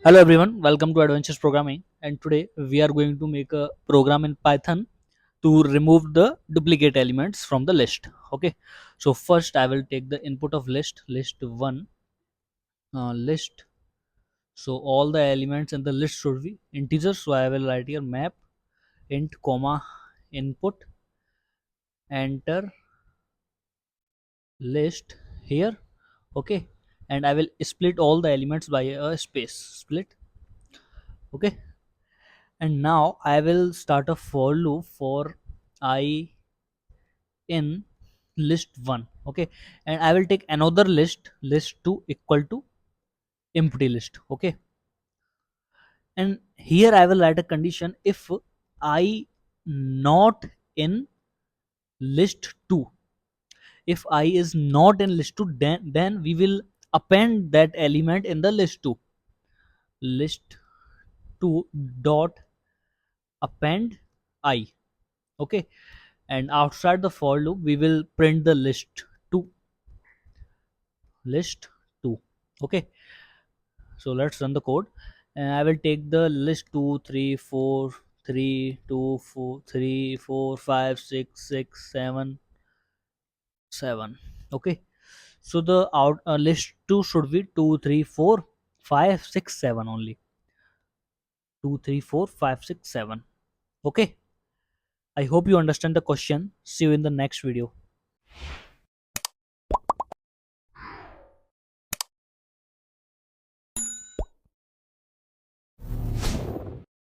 Hello everyone, welcome to Adventures Programming, and today we are going to make a program in Python to remove the duplicate elements from the list. Okay, so first I will take the input of list 1, list. So all the elements in the list should be integers. So I will write here map int comma input enter list here. Okay, and I will split all the elements by a space split. Okay, and now I will start a for loop for I in list 1. Okay, and I will take another list 2 equal to empty list. Okay, and here I will write a condition if I not in list 2. If I is not in list 2, then we will append that element in the list2 dot append I. Okay, and outside the for loop we will print the list 2. Okay, so let's run the code, and I will take the list 2 3 4 3 2 4 3 4 5 6 6 7 7. Okay, so the out list 2 should be 2 3 4 5 6 7 only. 2 3 4 5 6 7. Okay, I hope you understand the question. See you in the next video.